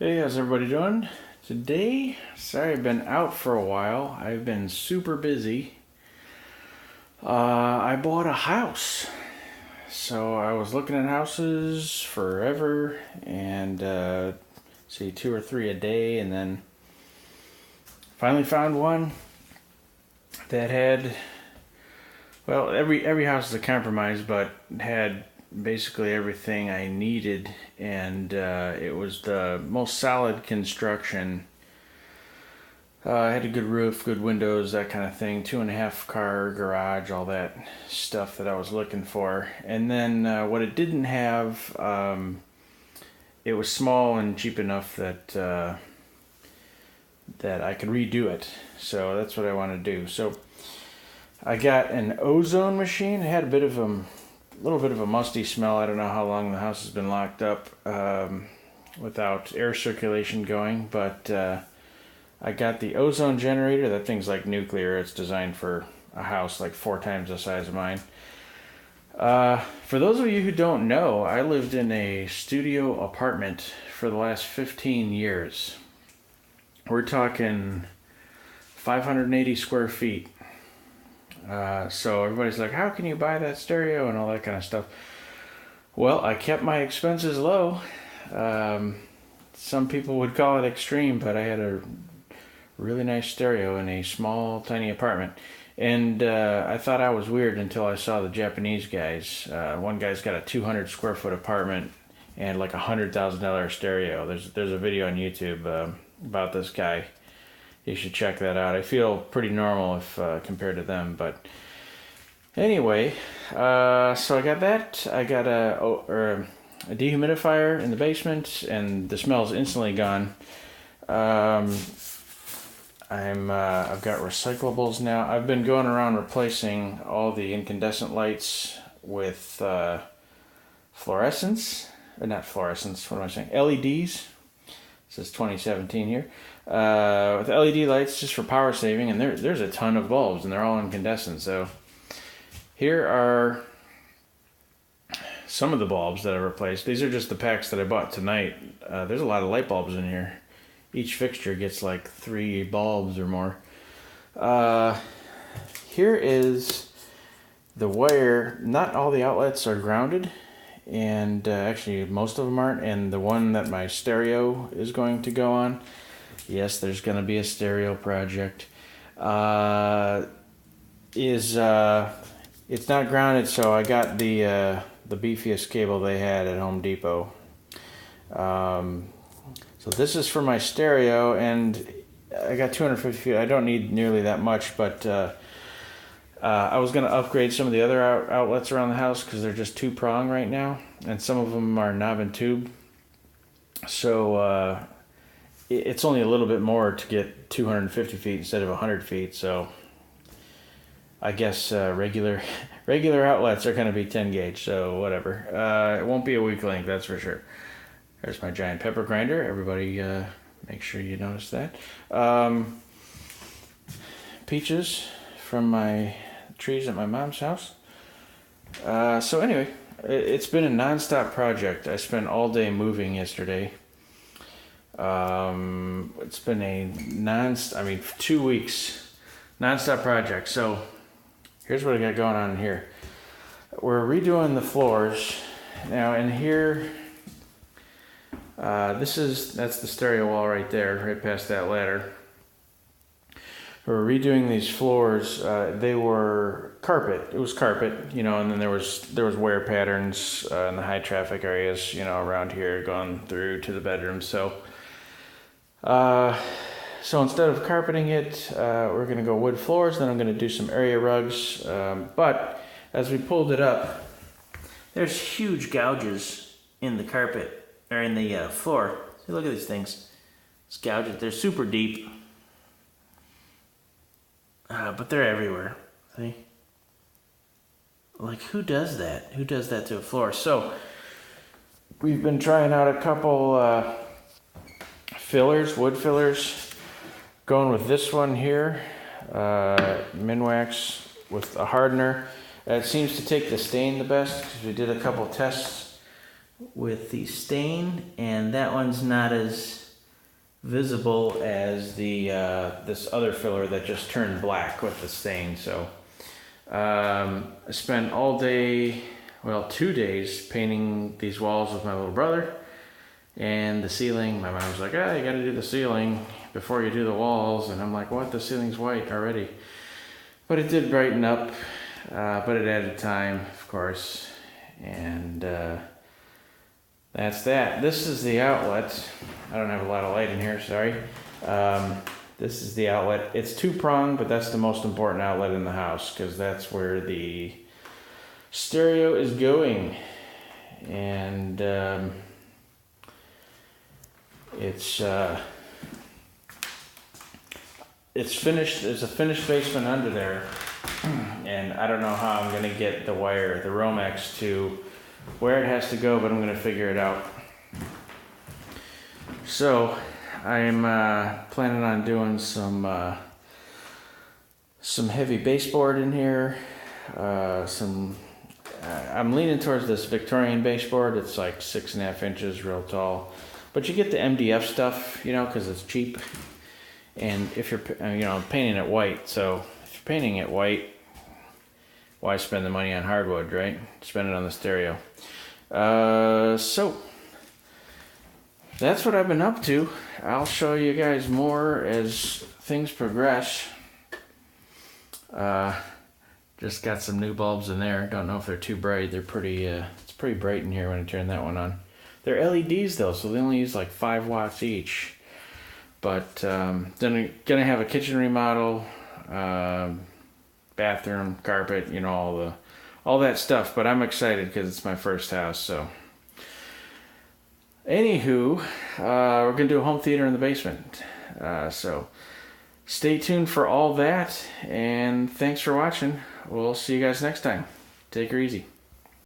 Hey, how's everybody doing? Today, sorry I've been out for a while. I've been super busy. I bought a house. So I was looking at houses forever and see two or three a day, and then finally found one that had, well, every house is a compromise, but had basically everything I needed, and it was the most solid construction. I had a good roof, good windows, that kind of thing. 2.5 car garage, all that stuff that I was looking for. And then what it didn't have, it was small and cheap enough that that I could redo it. So that's what I want to do. So I got an ozone machine. It had a little bit of a musty smell. I don't know how long the house has been locked up without air circulation going, but I got the ozone generator. That thing's like nuclear. It's designed for a house like 4 times the size of mine. For those of you who don't know, I lived in a studio apartment for the last 15 years. We're talking 580 square feet. So everybody's like, how can you buy that stereo and all that kind of stuff? Well, I kept my expenses low. Some people would call it extreme, but I had a really nice stereo in a small, tiny apartment. And I thought I was weird until I saw the Japanese guys. One guy's got a 200 square foot apartment and like $100,000 stereo. There's a video on YouTube about this guy. You should check that out. I feel pretty normal if compared to them, but anyway, so I got that. I got a dehumidifier in the basement, and the smell's instantly gone. I've got recyclables now. I've been going around replacing all the incandescent lights with fluorescence. Not fluorescence, what am I saying? LEDs. This is 2017 here. With LED lights just for power saving, and there's a ton of bulbs, and they're all incandescent. So here are some of the bulbs that I replaced. These are just the packs that I bought tonight. There's a lot of light bulbs in here. Each fixture gets like 3 bulbs or more. Here is the wire. Not all the outlets are grounded, and actually most of them aren't. And the one that my stereo is going to go on, yes, there's going to be a stereo project, it's not grounded, so I got the beefiest cable they had at Home Depot. So this is for my stereo, and I got 250 feet. I don't need nearly that much, but I was going to upgrade some of the other outlets around the house because they're just 2-prong right now, and some of them are knob and tube. So it's only a little bit more to get 250 feet instead of 100 feet. So I guess regular outlets are going to be 10 gauge. So whatever. It won't be a weak link, that's for sure. There's my giant pepper grinder. Everybody make sure you notice that. Peaches from my trees at my mom's house. So anyway, it's been a non-stop project. I spent all day moving yesterday. It's been a 2 weeks non-stop project. So here's what I got going on here. We're redoing the floors. Now in here, that's the stereo wall right there, right past that ladder. We're redoing these floors. They were carpet. It was carpet, and then there was wear patterns in the high traffic areas, around here going through to the bedrooms. So instead of carpeting it, we're going to go wood floors. Then I'm going to do some area rugs. But as we pulled it up, there's huge gouges in the carpet. Or in the floor. See, look at these things. It's gouges. They're super deep. But they're everywhere. See? Like, who does that? Who does that to a floor? So, we've been trying out a couple fillers, wood fillers. Going with this one here. Minwax with a hardener. It seems to take the stain the best, because we did a couple tests with the stain, and that one's not as visible as the this other filler that just turned black with the stain. So I spent all day, well, 2 days painting these walls with my little brother. And the ceiling, my mom was like, you gotta do the ceiling before you do the walls. And I'm like, what? The ceiling's white already. But it did brighten up, but it added time, of course. And that's that. This is the outlet. I don't have a lot of light in here, sorry. This is the outlet. It's two-pronged, but that's the most important outlet in the house because that's where the stereo is going. And it's finished. There's a finished basement under there, and I don't know how I'm gonna get the wire, the Romex, to where it has to go, but I'm gonna figure it out. So I'm planning on doing some heavy baseboard in here. I'm leaning towards this Victorian baseboard. It's like 6.5 inches, real tall. But you get the MDF stuff, you know, because it's cheap. And if you're, painting it white, so if you're painting it white, why spend the money on hardwood, right? Spend it on the stereo. So that's what I've been up to. I'll show you guys more as things progress. Just got some new bulbs in there. Don't know if they're too bright. They're pretty. It's pretty bright in here when I turn that one on. They're LEDs though, so they only use like 5 watts each. But then I'm gonna have a kitchen remodel, bathroom, carpet, all that stuff. But I'm excited because it's my first house. So, anywho, we're gonna do a home theater in the basement. So, stay tuned for all that, and thanks for watching. We'll see you guys next time. Take her easy.